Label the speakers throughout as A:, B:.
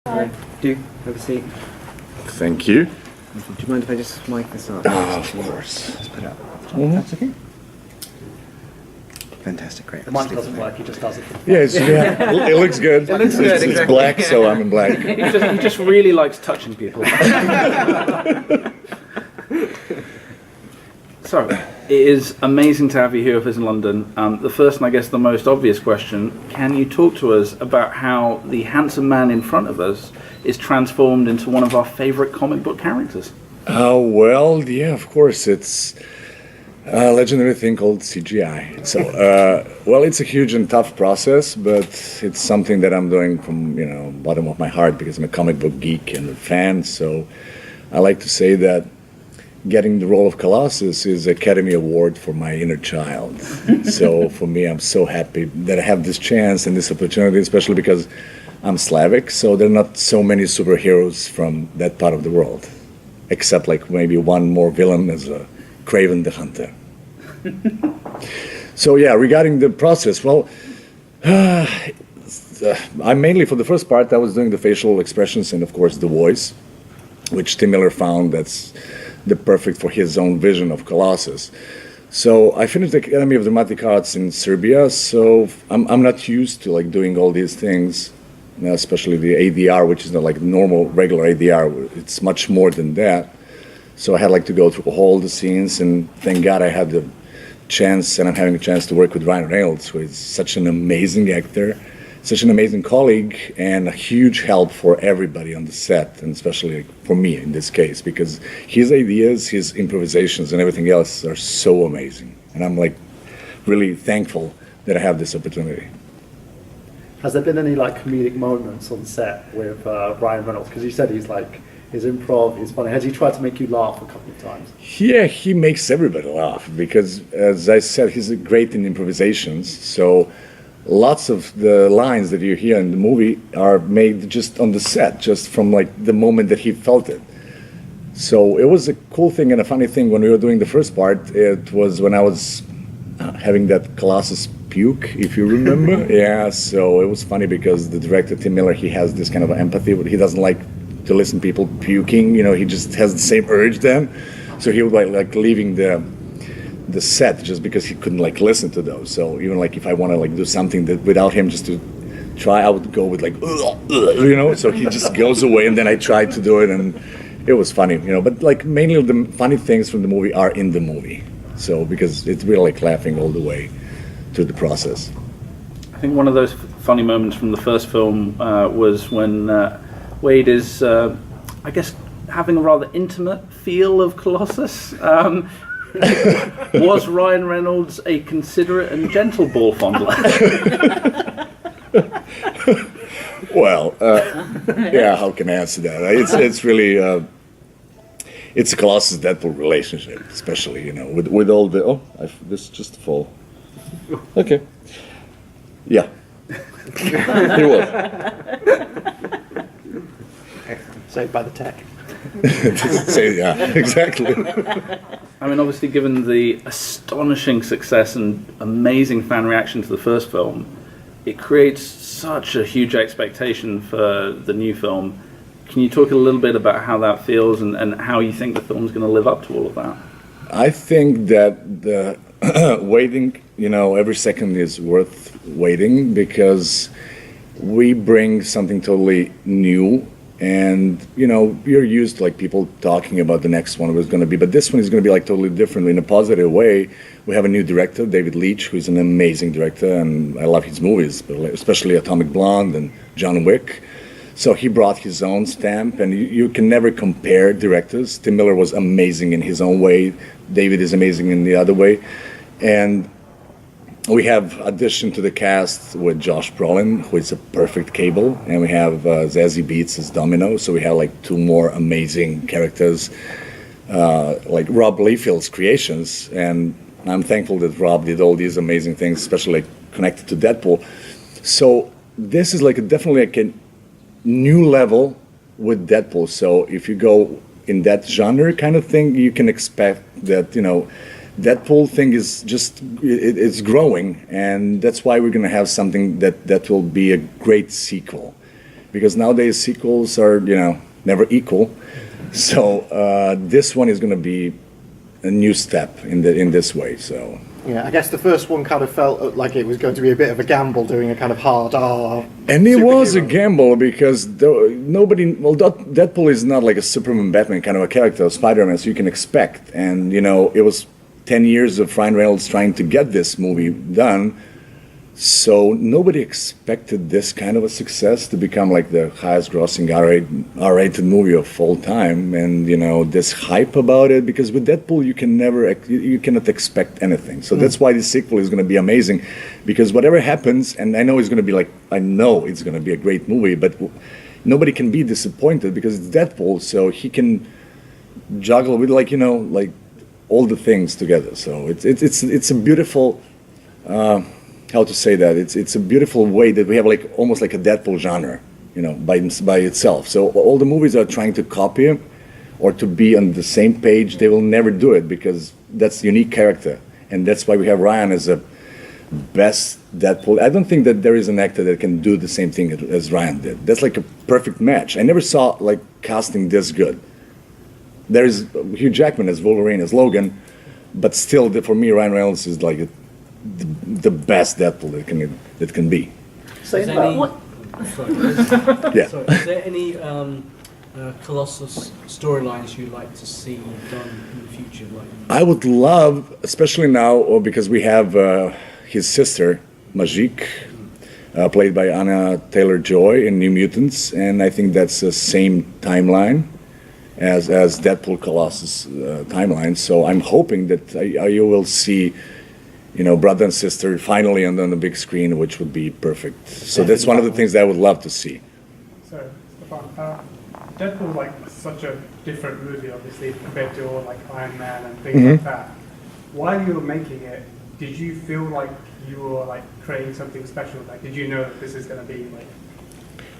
A: Do have a seat.
B: Thank you.
A: Do you mind if I just mic this up?
B: Of course.
A: Just put it up.
B: Mhm.
A: That's okay. Fantastic, great.
C: The mic doesn't work, he just does it.
B: Yeah, it looks good.
A: It looks good,
B: It's
A: exactly.
B: black, so I'm in black.
D: He just really likes touching people. So, it is amazing to have you here with us in London. The first and I guess the most obvious question, can you talk to us about how the handsome man in front of us is transformed into one of our favourite comic book characters?
B: Oh, well, yeah, of course. It's a legendary thing called CGI. So, well, it's a huge and tough process, but it's something that I'm doing from, bottom of my heart because I'm a comic book geek and a fan. So I like to say that getting the role of Colossus is Academy Award for my inner child. So for me, I'm so happy that I have this chance and this opportunity, especially because I'm Slavic, so there are not so many superheroes from that part of the world, except like maybe one more villain as a Kraven the Hunter. So yeah, regarding the process, well, I mainly, for the first part, I was doing the facial expressions and of course the voice, which Tim Miller found that's the perfect for his own vision of Colossus. So I finished the Academy of Dramatic Arts in Serbia, so I'm not used to like doing all these things, especially the ADR, which is not like normal regular ADR. It's much more than that. So I had like to go through all the scenes, and thank God I had the chance, and I'm having a chance to work with Reynolds, who is such an amazing actor, such an amazing colleague, and a huge help for everybody on the set, and especially for me in this case, because his ideas, his improvisations, and everything else are so amazing. And I'm like really thankful that I have this opportunity.
C: Has there been any like comedic moments on set with Ryan Reynolds? Because you said he's like, his improv, he's funny. Has he tried to make you laugh a couple of times?
B: Yeah, he makes everybody laugh because, as I said, he's great in improvisations. So lots of the lines that you hear in the movie are made just on the set, just from like the moment that he felt it. So it was a cool thing and a funny thing when we were doing the first part. It was when I was having that Colossus puke, if you remember. Yeah, so it was funny because the director, Tim Miller, he has this kind of empathy, but he doesn't like to listen to people puking. He just has the same urge then. So he would like leaving the set just because he couldn't like listen to those. So even like if I want to like do something that without him just to try, I would go with like so he just goes away, and then I tried to do it, and it was funny, but like mainly the funny things from the movie are in the movie, so because it's really like laughing all the way through the process.
D: I think one of those funny moments from the first film was when Wade is, I guess, having a rather intimate feel of Colossus. Was Ryan Reynolds a considerate and gentle ball fondler?
B: Well, yeah, how can I answer that? It's really it's a Colossus Deadpool relationship, especially with all the this just fall. Okay, yeah, he was.
C: Saved by the tech.
B: Say, yeah, exactly.
D: I mean, obviously, given the astonishing success and amazing fan reaction to the first film, it creates such a huge expectation for the new film. Can you talk a little bit about how that feels and how you think the film's going to live up to all of that?
B: I think that the waiting, every second is worth waiting because we bring something totally new. And, you're used to like people talking about the next one was going to be, but this one is going to be like totally different in a positive way. We have a new director, David Leitch, who's an amazing director, and I love his movies, especially Atomic Blonde and John Wick. So he brought his own stamp, and you can never compare directors. Tim Miller was amazing in his own way. David is amazing in the other way. And we have addition to the cast with Josh Brolin, who is a perfect Cable, and we have Zazie Beetz as Domino. So we have like two more amazing characters, like Rob Liefeld's creations. And I'm thankful that Rob did all these amazing things, especially like connected to Deadpool. So this is like definitely like a new level with Deadpool. So if you go in that genre kind of thing, you can expect that, Deadpool thing is just, it's growing, and that's why we're going to have something that will be a great sequel. because nowadays sequels are, never equal. So this one is going to be a new step in this way. So
E: Yeah, I guess the first one kind of felt like it was going to be a bit of a gamble, doing a kind of hard R.
B: and it was a
E: superhero.
B: gamble because Deadpool is not like a Superman, Batman kind of a character, Spider-Man, so you can expect. And it was 10 years of Ryan Reynolds trying to get this movie done. So nobody expected this kind of a success to become like the highest grossing R-rated movie of all time, and this hype about it, because with Deadpool you cannot expect anything. So that's why the sequel is going to be amazing, because whatever happens, and I know it's going to be a great movie, but nobody can be disappointed because it's Deadpool, so he can juggle with like all the things together. So it's a beautiful. How to say that? It's a beautiful way that we have like almost like a Deadpool genre, by itself. So all the movies are trying to copy him or to be on the same page. They will never do it because that's unique character, and that's why we have Ryan as a best Deadpool. I don't think that there is an actor that can do the same thing as Ryan did. That's like a perfect match. I never saw like casting this good. There is Hugh Jackman as Wolverine, as Logan, but still, for me, Ryan Reynolds is like the best Deadpool that can be.
C: Saying
F: Is
C: that,
B: Yeah.
F: Sorry, is there any Colossus storylines you'd like to see done in the future?
B: I would love, especially now, because we have his sister, Majik, played by Anna Taylor-Joy in New Mutants, and I think that's the same timeline as Deadpool Colossus timeline. So I'm hoping that you will see brother and sister finally on the big screen, which would be perfect. So that's one of the things that I would love to see.
G: So, Stefan, Deadpool like such a different movie, obviously, compared to all like Iron Man and things like that. While you were making it, did you feel like you were like creating something special? Like, did you know that this is going to be like?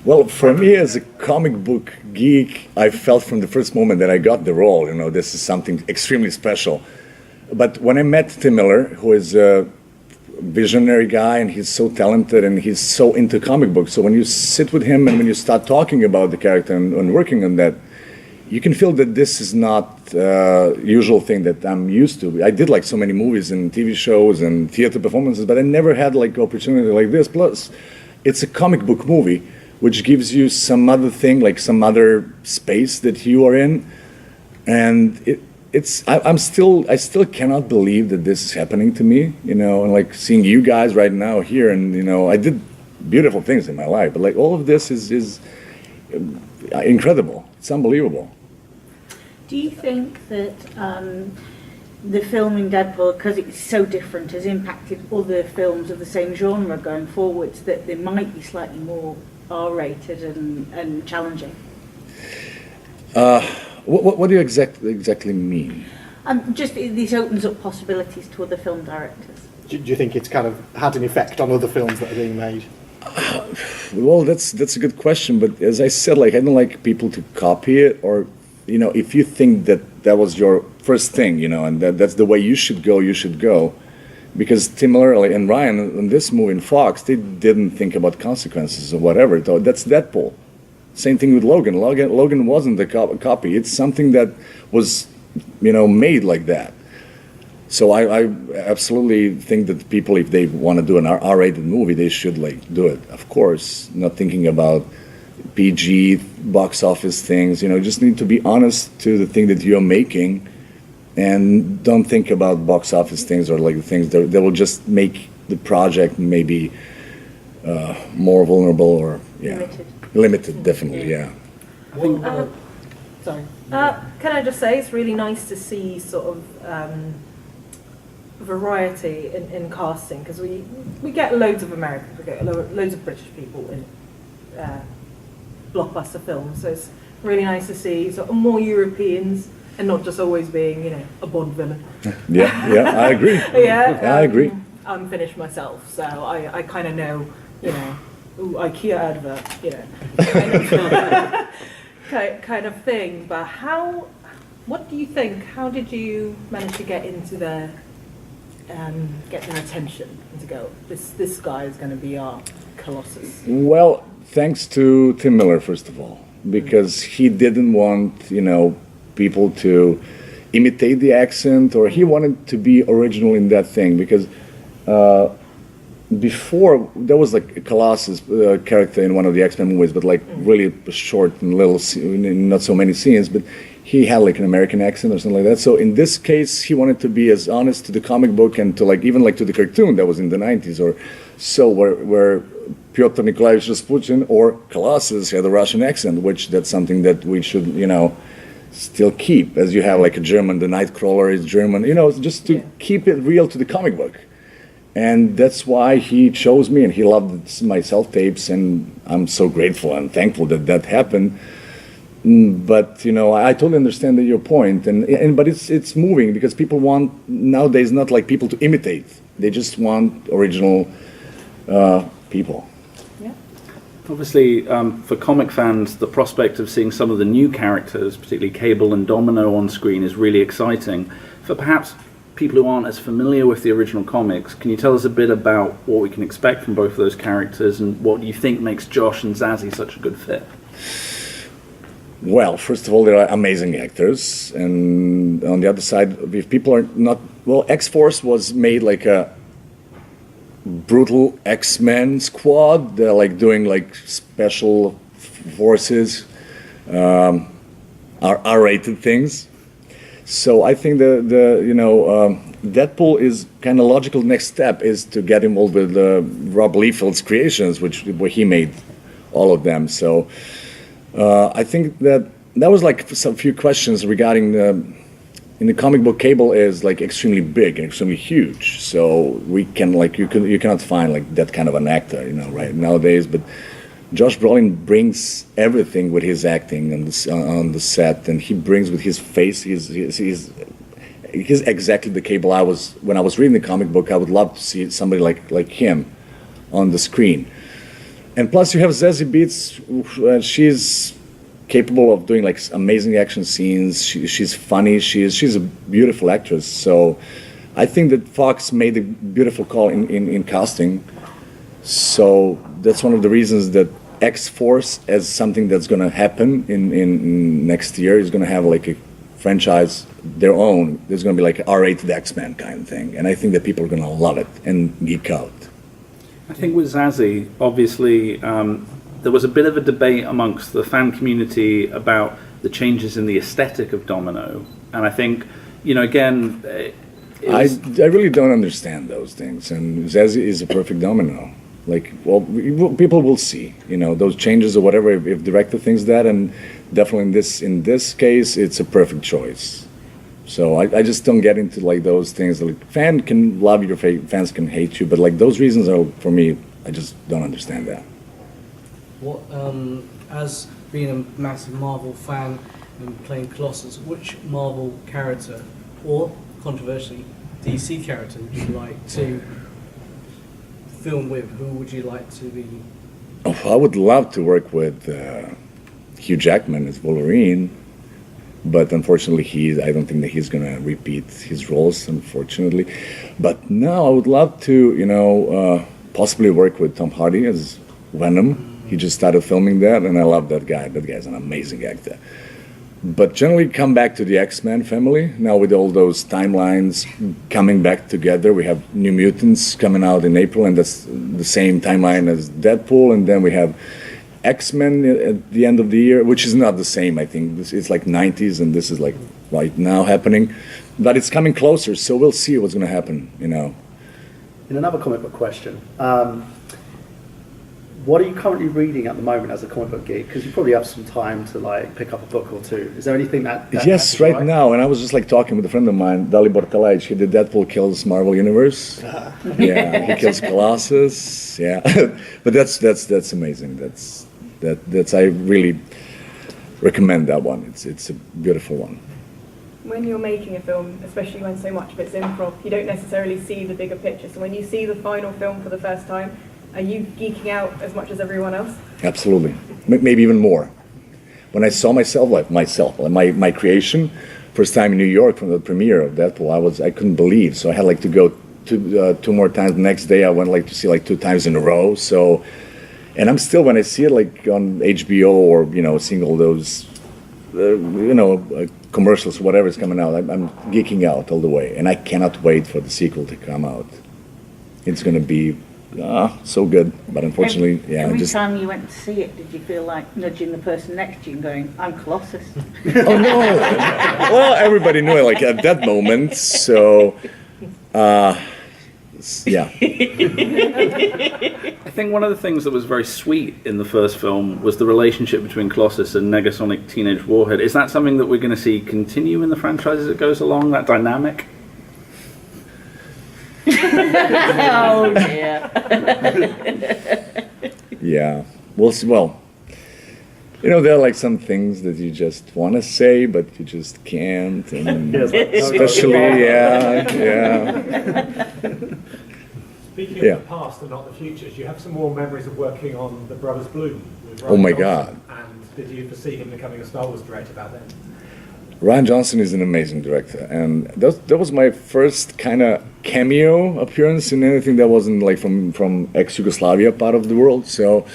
B: Well, for me as a comic book geek, I felt from the first moment that I got the role, this is something extremely special. But when I met Tim Miller, who is a visionary guy, and he's so talented and he's so into comic books, so when you sit with him and when you start talking about the character and working on that, you can feel that this is not usual thing that I'm used to. I did like so many movies and TV shows and theater performances, but I never had like opportunity like this. Plus, it's a comic book movie, which gives you some other thing, like some other space that you are in, and I still cannot believe that this is happening to me, and like seeing you guys right now here, and I did beautiful things in my life, but like all of this is incredible. It's unbelievable.
H: Do you think that the filming Deadpool, because it's so different, has impacted other films of the same genre going forwards, that they might be slightly more R-rated and challenging?
B: What do you exactly mean?
H: Just this opens up possibilities to other film directors.
E: Do you think it's kind of had an effect on other films that are being made?
B: Well, that's a good question, but as I said, like I don't like people to copy it, or if you think that was your first thing, and that's the way you should go, because Tim Miller and Ryan in this movie in Fox, they didn't think about consequences or whatever. So that's Deadpool. Same thing with Logan. Logan wasn't a copy. It's something that was, made like that. So I absolutely think that people, if they want to do an R-rated movie, they should do it. Of course, not thinking about PG box office things. Just need to be honest to the thing that you're making, and don't think about box office things or like the things that will just make the project maybe more vulnerable or limited, definitely, yeah.
I: Sorry. Can I just say it's really nice to see sort of variety in casting, because we get loads of Americans, we get loads of British people in blockbuster films, so it's really nice to see sort of more Europeans and not just always being, a Bond villain.
B: Yeah, I agree. I agree.
I: I'm Finnish myself, so I kind of know, ooh, IKEA advert, kind of thing. But what do you think? How did you manage to get into get their attention and to go, this guy is going to be our Colossus?
B: Well, thanks to Tim Miller, first of all, because he didn't want, people to imitate the accent, or he wanted to be original in that thing, because before there was like a Colossus character in one of the X-Men movies, but like really short and little, not so many scenes, but he had like an American accent or something like that. So in this case, he wanted to be as honest to the comic book and to like even like to the cartoon that was in the 90s or so, where Pyotr Nikolaevich Rasputin or Colossus had a Russian accent, which that's something that we should, still keep, as you have like a German, the Nightcrawler is German, just to keep it real to the comic book. And that's why he chose me, and he loved my self-tapes, and I'm so grateful and thankful that that happened. But, I totally understand your point, but it's moving, because people want, nowadays, not like people to imitate. They just want original people.
D: Obviously, for comic fans, the prospect of seeing some of the new characters, particularly Cable and Domino, on screen is really exciting. For perhaps people who aren't as familiar with the original comics, can you tell us a bit about what we can expect from both of those characters, and what you think makes Josh and Zazie such a good fit?
B: Well, first of all, they are amazing actors, and on the other side, if people are not... Well, X-Force was made like a brutal X-Men squad. They're like doing like special forces, R-rated things. So I think Deadpool is kind of logical. Next step is to get involved with Rob Liefeld's creations, where he made all of them. So I think that was like some few questions regarding in the comic book. Cable is like extremely big and extremely huge, so we can like you cannot find like that kind of an actor, right nowadays. But Josh Brolin brings everything with his acting on the set, and he brings with his face. He's exactly the Cable I was when I was reading the comic book. I would love to see somebody like him on the screen. And plus, you have Zazie Beetz. She's capable of doing like amazing action scenes. She's funny. She's a beautiful actress. So I think that Fox made a beautiful call in casting. So that's one of the reasons that X-Force, as something that's going to happen in next year, is going to have like a franchise their own. There's going to be like an R-rated X-Men kind of thing, and I think that people are going to love it and geek out.
D: I think with Zazie, obviously, there was a bit of a debate amongst the fan community about the changes in the aesthetic of Domino, and I think, again,
B: I really don't understand those things, and Zazie is a perfect Domino. Like, well, people will see, those changes or whatever, if director thinks that, and definitely in this case, it's a perfect choice. So I just don't get into like those things. Like, fan can love you, fans can hate you, but like those reasons are, for me, I just don't understand that.
F: What, as being a massive Marvel fan and playing Colossus, which Marvel character, or controversially, DC character, would you like to film with? Who would you like to be?
B: Oh, I would love to work with Hugh Jackman as Wolverine, but unfortunately, I don't think that he's going to repeat his roles, unfortunately. But no, I would love to, possibly work with Tom Hardy as Venom. He just started filming that, and I love that guy. That guy's an amazing actor. But generally come back to the X-Men family. Now with all those timelines coming back together, we have New Mutants coming out in April, and that's the same timeline as Deadpool. And then we have X-Men at the end of the year, which is not the same, I think. It's like 90s, and this is like right now happening. But it's coming closer, so we'll see what's going to happen, In
C: another comic book question, what are you currently reading at the moment as a comic book geek? Because you probably have some time to like pick up a book or two. Is there anything that
B: yes, right now, and I was just like talking with a friend of mine, Dalibor Talaic. He did Deadpool Kills Marvel Universe. Yeah, he kills Colossus. Yeah, but that's amazing. That's I really recommend that one. It's a beautiful one.
J: When you're making a film, especially when so much of it's improv, you don't necessarily see the bigger picture. So when you see the final film for the first time, are you geeking out as much as everyone else?
B: Absolutely, maybe even more. When I saw my creation, first time in New York from the premiere of Deadpool, I couldn't believe. So I had like to go two more times. The next day I went like to see like 2 times in a row. So And I'm still, when I see it like on HBO or, seeing all those, commercials, whatever is coming out, I'm geeking out all the way. And I cannot wait for the sequel to come out. It's going to be so good. But unfortunately,
H: Every time you went to see it, did you feel like nudging the person next to you and going, I'm Colossus?
B: Oh, no. Well, everybody knew it like at that moment. So, yeah.
D: I think one of the things that was very sweet in the first film was the relationship between Colossus and Negasonic Teenage Warhead. Is that something that we're going to see continue in the franchise as it goes along, that dynamic?
H: Oh, dear.
B: Yeah. We'll see. Well, there are like some things that you just want to say, but you just can't. And especially, yeah.
K: Speaking of the past and not the future, do you have some more memories of working on The Brothers Bloom with Ryan
B: Oh my
K: Johnson?
B: God.
K: And did you foresee him becoming a Star Wars director back then?
B: Ryan Johnson is an amazing director, and that was my first kind of cameo appearance in anything that wasn't like from ex-Yugoslavia part of the world. So,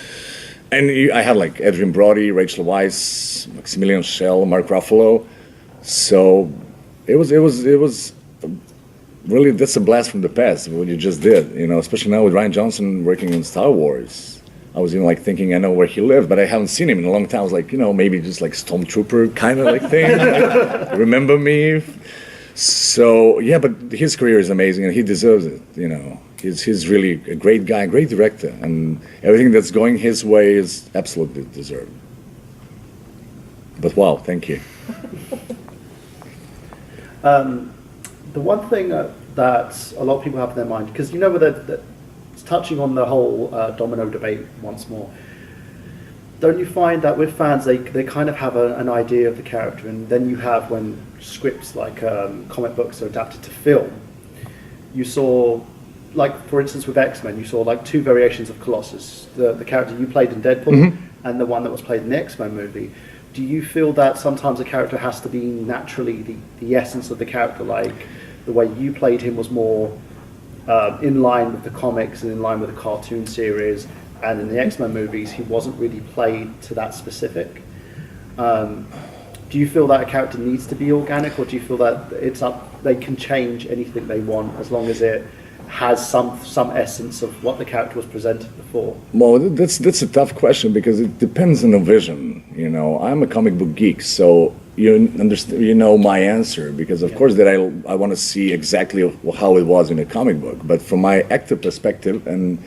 B: and I had like Adrian Brody, Rachel Weisz, Maximilian Schell, Mark Ruffalo. So it was really, that's a blast from the past what you just did. Especially now with Ryan Johnson working on Star Wars. I was even like thinking I know where he lived, but I haven't seen him in a long time. I was like, maybe just like Stormtrooper kind of like thing. Remember me? So yeah, but his career is amazing and he deserves it. He's really a great guy, great director, and everything that's going his way is absolutely deserved. But wow, thank you.
C: The one thing that a lot of people have in their mind, because it's touching on the whole domino debate once more. Don't you find that with fans, they kind of have an idea of the character, and then you have when scripts like comic books are adapted to film, you saw, like for instance with X-Men, you saw like two variations of Colossus, the character you played in Deadpool and the one that was played in the X-Men movie. Do you feel that sometimes a character has to be naturally the essence of the character, like the way you played him was more in line with the comics and in line with the cartoon series, and in the X-Men movies he wasn't really played to that specific? Do you feel that a character needs to be organic, or do you feel that they can change anything they want as long as it has some essence of what the character was presented before?
B: Well, that's a tough question because it depends on the vision. I'm a comic book geek, so you understand, my answer, because of course that I want to see exactly how it was in a comic book. But from my actor perspective and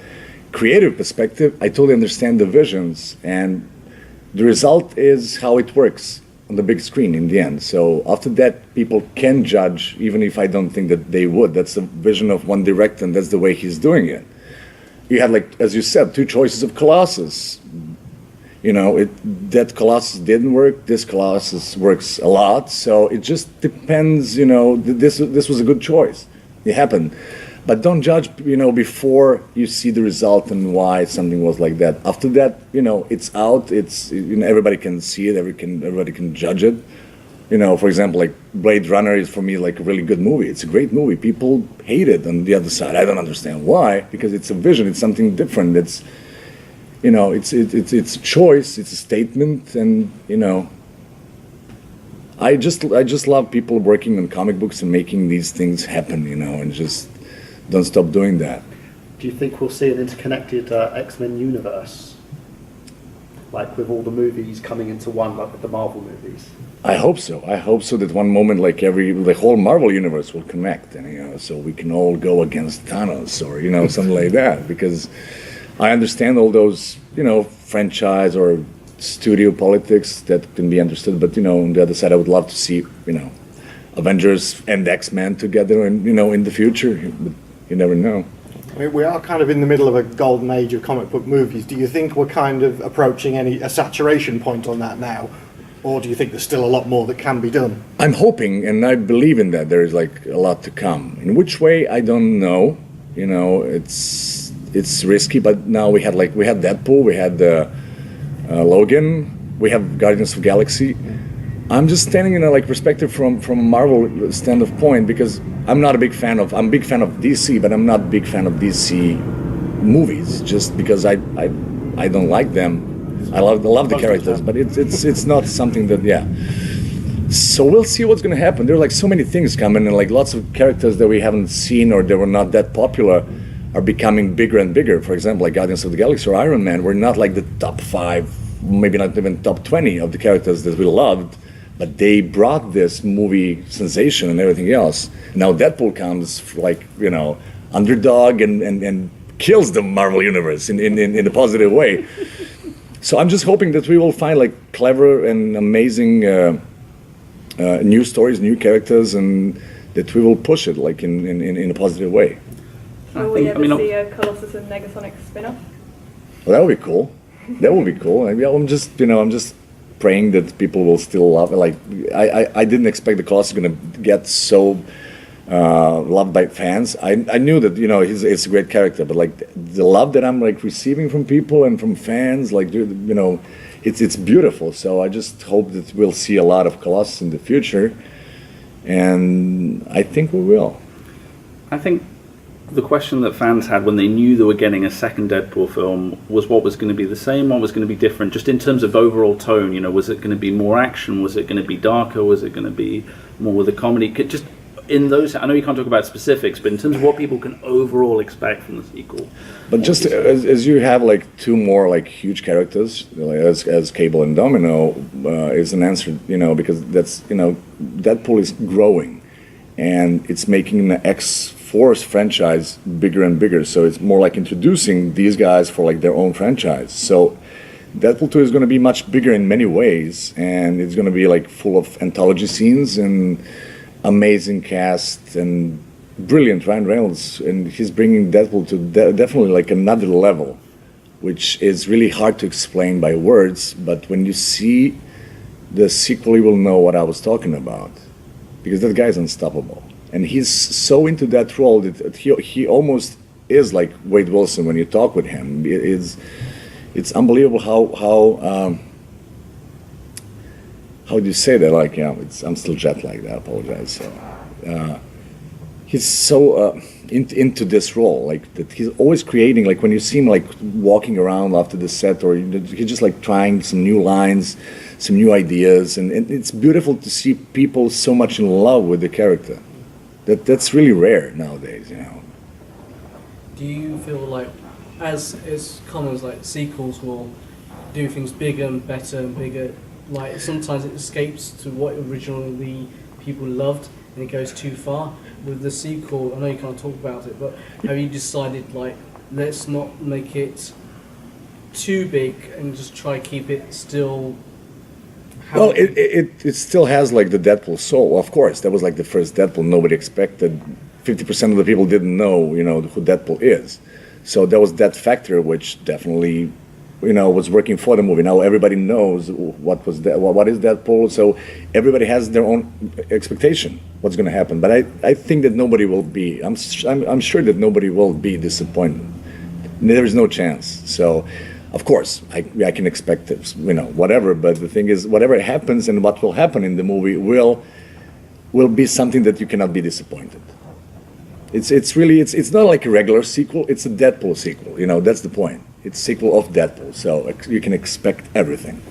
B: creative perspective, I totally understand the visions, and the result is how it works on the big screen in the end. So after that, people can judge, even if I don't think that they would. That's the vision of one director, and that's the way he's doing it. You have, like, as you said, two choices of Colossus. That Colossus didn't work, this Colossus works a lot, so it just depends, this was a good choice. It happened. But don't judge, before you see the result and why something was like that. After that, it's out. It's everybody can see it. Everybody can judge it. For example, like Blade Runner is for me like a really good movie. It's a great movie. People hate it on the other side. I don't understand why, because it's a vision. It's something different. It's a choice. It's a statement, and I just love people working on comic books and making these things happen. And just don't stop doing that.
C: Do you think we'll see an interconnected X-Men universe, like with all the movies coming into one, like with the Marvel movies?
B: I hope so. I hope so that one moment, like the whole Marvel universe will connect, and so we can all go against Thanos or something like that. Because I understand all those franchise or studio politics that can be understood, but on the other side, I would love to see Avengers and X-Men together, and in the future. But you never know.
E: I mean, we are kind of in the middle of a golden age of comic book movies. Do you think we're kind of approaching a saturation point on that now? Or do you think there's still a lot more that can be done?
B: I'm hoping, and I believe in that, there is like a lot to come. In which way, I don't know. It's risky, but now we had Deadpool, we had Logan, we have Guardians of the Galaxy. I'm just standing in a perspective from a Marvel standpoint, because I'm a big fan of DC, but I'm not a big fan of DC movies, just because I I don't like them. I love the characters, but it's not something that, yeah. So we'll see what's going to happen. There are like so many things coming, and like lots of characters that we haven't seen or that were not that popular are becoming bigger and bigger. For example, like Guardians of the Galaxy or Iron Man were not like the top 5, maybe not even top 20 of the characters that we loved, but they brought this movie sensation and everything else. Now Deadpool comes like, you know, underdog and kills the Marvel Universe in a positive way. So I'm just hoping that we will find like clever and amazing new stories, new characters, and that we will push it like in a positive way.
J: Will we ever see a Colossus and Negasonic spin-off?
B: Well, that would be cool. That would be cool. I'm just praying that people will still love it. Like I didn't expect the Colossus is going to get so loved by fans. I knew that, you know, it's a great character, but like the love that I'm like receiving from people and from fans, like, you know, it's beautiful. So I just hope that we'll see a lot of Colossus in the future, and I think we will.
D: I think the question that fans had when they knew they were getting a second Deadpool film was what was going to be the same, what was going to be different, just in terms of overall tone. You know, was it going to be more action? Was it going to be darker? Was it going to be more with a comedy? Just in those, I know you can't talk about specifics, but in terms of what people can overall expect from the sequel.
B: But just as you have like two more like huge characters, like as Cable and Domino, is an answer, you know, because that's, you know, Deadpool is growing, and it's making the X-Force franchise bigger and bigger. So it's more like introducing these guys for like their own franchise. So Deadpool 2 is going to be much bigger in many ways, and it's going to be like full of anthology scenes and amazing cast and brilliant Ryan Reynolds, and he's bringing Deadpool to definitely like another level, which is really hard to explain by words, but when you see the sequel you will know what I was talking about, because that guy's unstoppable, and he's so into that role that he almost is like Wade Wilson when you talk with him. It's unbelievable how do you say that? Like, yeah, I'm still jet lagged. I apologize. So, he's so into this role, like that. He's always creating. Like when you see him like walking around after the set, or he's just like trying some new lines, some new ideas, and it's beautiful to see people so much in love with the character. That's really rare nowadays, you know.
F: Do you feel like, as is common as like sequels will do things bigger and better and bigger? Like sometimes it escapes to what originally people loved and it goes too far. With the sequel, I know you can't talk about it, but have you decided like let's not make it too big and just try to keep it still?
B: Well, it still has like the Deadpool soul. Of course, that was like the first Deadpool. Nobody expected. 50% of the people didn't know, you know, who Deadpool is. So there was that factor, which definitely, you know, was working for the movie. Now everybody knows what is Deadpool, so everybody has their own expectation what's going to happen. But I think that nobody will be. I'm sure that nobody will be disappointed. There is no chance. So, of course, I can expect it, you know, whatever. But the thing is, whatever happens and what will happen in the movie will be something that you cannot be disappointed. It's really not like a regular sequel. It's a Deadpool sequel. You know, that's the point. It's a sequel of Deadpool, so you can expect everything.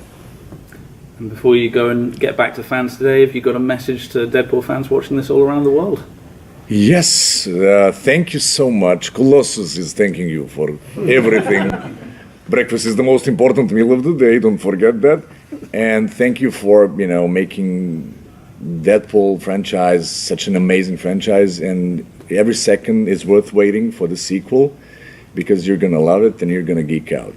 D: And before you go and get back to fans today, have you got a message to Deadpool fans watching this all around the world?
B: Yes, thank you so much. Colossus is thanking you for everything. Breakfast is the most important meal of the day, don't forget that. And thank you for, you know, making Deadpool franchise such an amazing franchise, and every second is worth waiting for the sequel, because you're going to love it and you're going to geek out.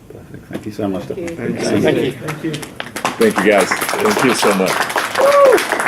D: Perfect. Thank you so much.
J: Thank you.
E: Thank you.
B: Thank you, guys. Thank you so much.